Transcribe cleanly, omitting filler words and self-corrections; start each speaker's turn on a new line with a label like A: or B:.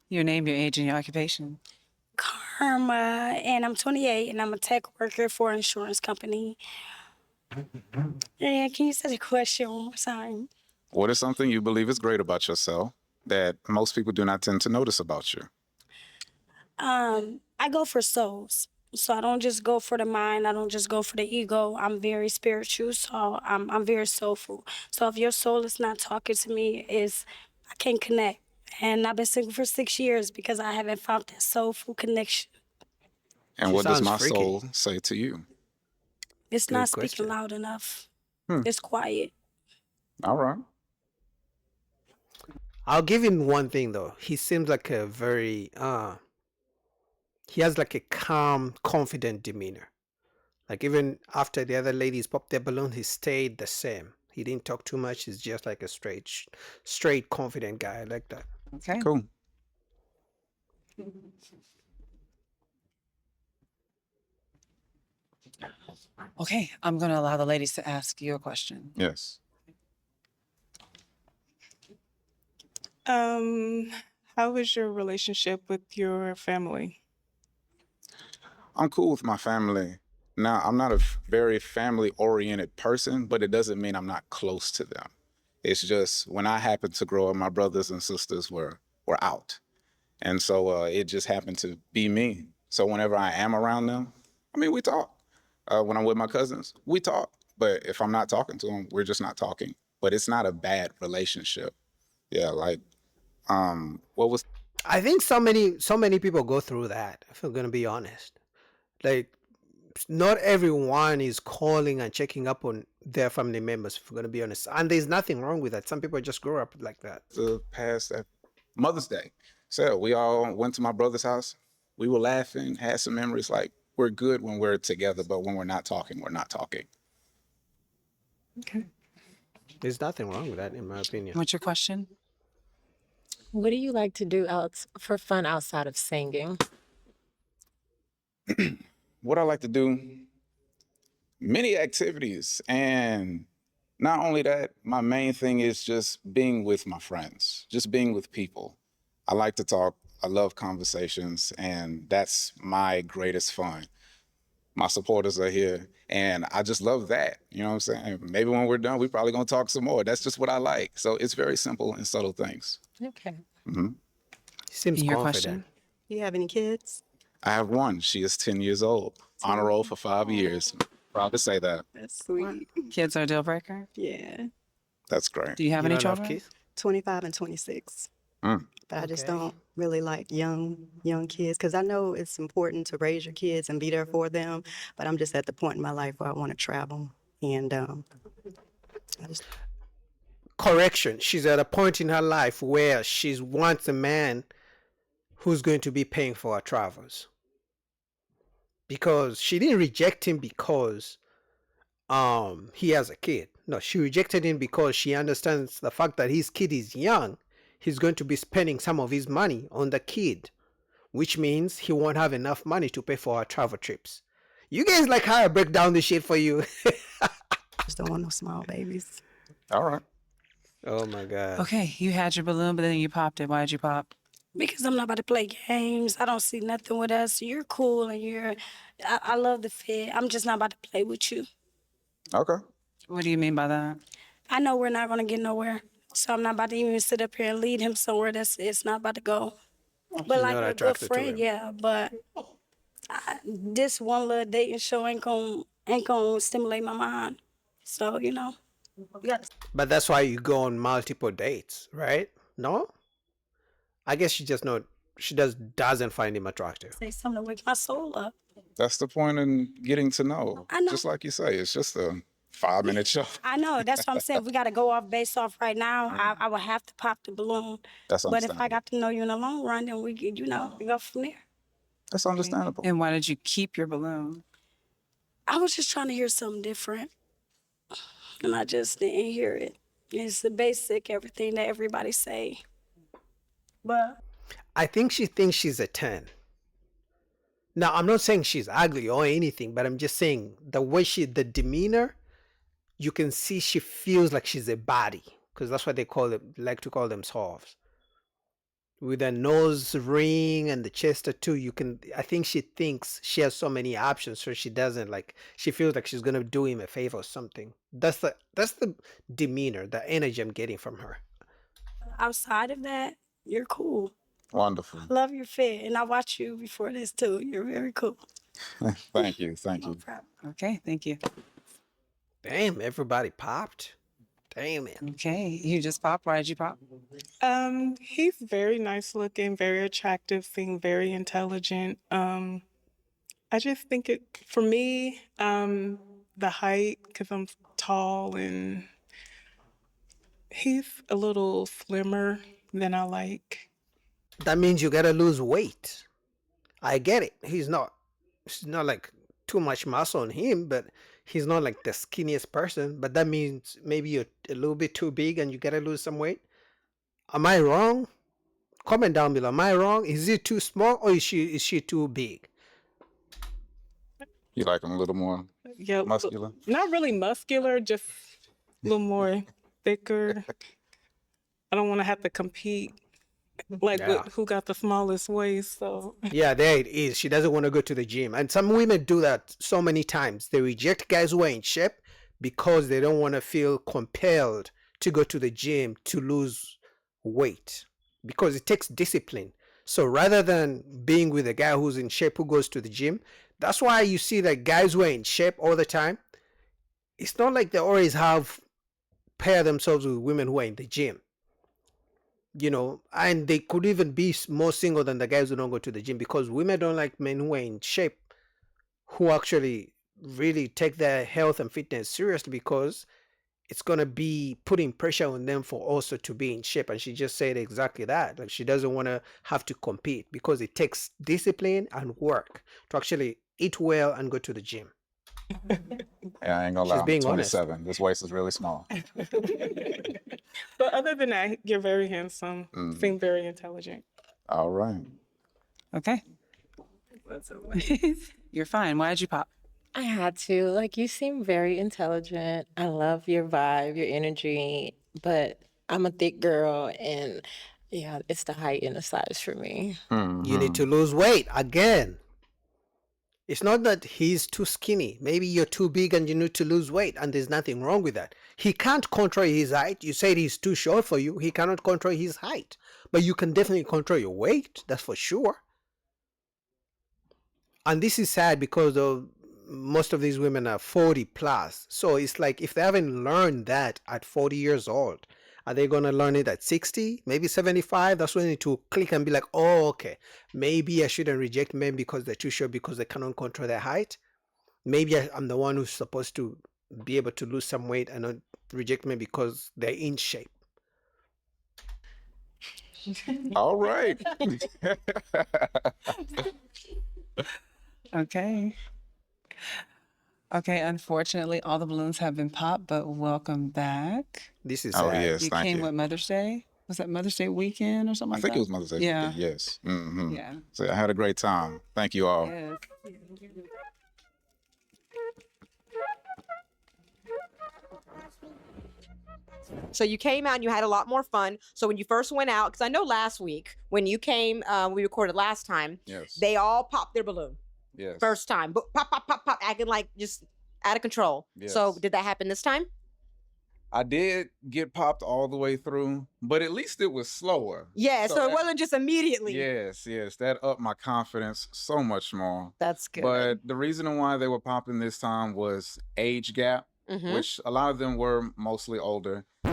A: Your name, your age, and your occupation.
B: Karma, and I'm 28, and I'm a tech worker for an insurance company. And can you say the question one more time?
C: What is something you believe is great about yourself that most people do not tend to notice about you?
B: I go for souls. So I don't just go for the mind. I don't just go for the ego. I'm very spiritual, so I'm very soulful. So if your soul is not talking to me, is I can't connect. And I've been single for 6 years because I haven't found that soulful connection.
C: And
D: She
C: what does
D: sounds
C: my
D: freaky.
C: soul say to you?
B: It's
D: Good
B: not speaking
D: question.
B: loud enough.
C: Hmm.
B: It's quiet.
C: All right.
D: I'll give him one thing though. He seems like a very he has like a calm, confident demeanor. Like even after the other ladies popped their balloon, he stayed the same. He didn't talk too much. He's just like a straight, confident guy. I like that.
A: Okay.
C: Cool.
A: Okay. I'm going to allow the ladies to ask you a question.
C: Yes.
E: How is your relationship with your family?
C: I'm cool with my family. Now, I'm not a very family oriented person, but it doesn't mean I'm not close to them. It's just when I happened to grow up, my brothers and sisters were out. And so it just happened to be me. So whenever I am around them, I mean, we talk. When I'm with my cousins, we talk. But if I'm not talking to them, we're just not talking. But it's not a bad relationship. Yeah, like, what was
D: I think so many people go through that, if I'm gonna be honest. Like not everyone is calling and checking up on their family members, if we're gonna be honest. And there's nothing wrong with that. Some people just grow up like that.
C: the past Mother's Day? So we all went to my brother's house. We were laughing, had some memories. Like, we're good when we're together, but when we're not talking, we're not talking.
A: Okay.
D: There's nothing wrong with that, in my opinion.
A: What's your question?
F: What do you like to do for fun outside of singing?
C: What I like to do, many activities. And not only that, my main thing is just being with my friends, just being with people. I like to talk. I love conversations, and that's my greatest fun. My supporters are here, and I just love that. You know what I'm saying? Maybe when we're done, we're probably gonna talk some more. That's just what I like. So it's very simple and subtle things.
F: Okay.
C: Hmm.
D: Seems
A: Your
D: confident.
A: question?
G: You have any kids?
C: I have one. She is 10 years old. On a roll for 5 years. Proud to say that.
G: That's sweet.
A: Kids are a deal breaker?
G: Yeah.
C: That's great.
A: Do you have
D: You
A: any
D: don't have
A: children?
D: kids?
G: 25 and 26.
C: Mm.
G: But I just
D: Okay.
G: don't really like young kids because I know it's important to raise your kids and be there for them. But I'm just at the point in my life where I want to travel. And I just
D: Correction. She's at a point in her life where she wants a man who's going to be paying for her travels. Because she didn't reject him because he has a kid. No, she rejected him because she understands the fact that his kid is young. He's going to be spending some of his money on the kid, which means he won't have enough money to pay for her travel trips. You guys like how I break down this shit for you.
G: just don't want no small babies.
C: All right.
D: Oh my god.
A: Okay. You had your balloon, but then you popped it. Why did you pop?
B: Because I'm not about to play games. I don't see nothing with us. You're cool and I love the fit. I'm just not about to play with you.
C: Okay.
A: What do you mean by that?
B: I know we're not going to get nowhere. So I'm not about to even sit up here and lead him somewhere it's not about to go. But
D: She's
B: like
D: not
B: a good
D: attracted to
B: friend,
D: him.
B: yeah. But this one little dating show ain't gonna stimulate my mind. So, you know, we got to
D: But that's why you go on multiple dates, right? No? I guess she just doesn't find him attractive.
B: say something to wake my soul up.
C: That's the point in getting to know.
B: I know.
C: Just like you say, it's just a 5-minute show.
B: I know. That's what I'm saying. We got to go off based off right now. I would have to pop the balloon.
C: That's
B: But if I
C: understandable.
B: got to know you in the long run, then we go from there.
C: That's understandable.
A: And why did you keep your balloon?
B: I was just trying to hear something different. And I just didn't hear it. It's the basic, everything that everybody say. But
D: I think she thinks she's a 10. Now, I'm not saying she's ugly or anything, but I'm just saying the way the demeanor, you can see she feels like she's a body, because that's what they like to call themselves. with a nose ring and the chest tattoo, I think she thinks she has so many options, so she doesn't like, she feels like she's gonna do him a favor or something. That's the demeanor, the energy I'm getting from her.
B: Outside of that, you're cool.
C: Wonderful.
B: I love your fit, and I watched you before this too. You're very cool.
C: Thank you. Thank
B: No
C: you.
B: problem.
A: Okay, thank you.
D: Damn, everybody popped. Damn it.
A: Okay, you just popped. Why did you pop?
E: He's very nice looking, very attractive, seemed very intelligent. I just think for me, the height, because I'm tall and he's a little slimmer than I like.
D: That means you gotta lose weight. I get it. It's not like too much muscle on him, but he's not like the skinniest person. But that means maybe you're a little bit too big and you gotta lose some weight. Am I wrong? Comment down below. Am I wrong? Is he too small or is she too big?
C: You like him a little more
E: Yeah,
C: muscular?
E: not really muscular, just a little more thicker. I don't want to have to compete like
D: Yeah.
E: with who got the smallest waist. So
D: Yeah, there it is. She doesn't want to go to the gym. And some women do that so many times. They reject guys who are in shape because they don't want to feel compelled to go to the gym to lose weight, because it takes discipline. So rather than being with a guy who's in shape who goes to the gym, that's why you see that guys who are in shape all the time, it's not like they always pair themselves with women who are in the gym. You know, and they could even be more single than the guys who don't go to the gym, because women don't like men who are in shape, who actually really take their health and fitness seriously, because it's going to be putting pressure on them for also to be in shape. And she just said exactly that. Like, she doesn't want to have to compete, because it takes discipline and work to actually eat well and go to the gym.
C: Yeah, I ain't gonna lie.
D: She's
C: I'm
D: being honest.
C: 27. This waist is really small.
E: but other than that, you're very handsome, seem very intelligent.
C: All right.
A: Okay. You're fine. Why did you pop?
F: I had to. Like, you seem very intelligent. I love your vibe, your energy, but I'm a thick girl, and yeah, it's the height and the size for me.
D: You need to lose weight again. It's not that he's too skinny. Maybe you're too big and you need to lose weight, and there's nothing wrong with that. He can't control his height. You said he's too short for you. He cannot control his height. But you can definitely control your weight. That's for sure. And this is sad because most of these women are 40 plus. So it's like, if they haven't learned that at 40 years old, are they going to learn it at 60, maybe 75? That's when it will click and be like, oh, okay, maybe I shouldn't reject men because they're too short, because they cannot control their height. Maybe I'm the one who's supposed to be able to lose some weight and not reject men because they're in shape.
C: All right.
A: Okay. Okay, unfortunately, all the balloons have been popped, but welcome back.
D: This is
C: Oh,
D: sad.
C: yes.
A: You
C: Thank
A: came
C: you.
A: with Mother's Day? Was that Mother's Day weekend or something
C: I
A: like
C: think
A: that?
C: it was Mother's Day.
A: Yeah.
C: Yes.
A: Yeah.
C: So I had a great time. Thank you all.
A: Yes.
H: So you came out and you had a lot more fun. So when you first went out, because I know last week when you came, we recorded last time,
C: Yes.
H: they all popped their balloon
C: Yes.
H: first time, but pop, pop, pop, pop, acting like just out of control. So
C: Yes.
H: did that happen this time?
C: I did get popped all the way through, but at least it was slower.
H: Yeah. So,
C: So
H: it
C: that-
H: wasn't just immediately.
C: Yes, that upped my confidence so much more.
H: That's good.
C: But the reason why they were popping this time was age gap,
H: Mhm.
C: which a lot of them were mostly older.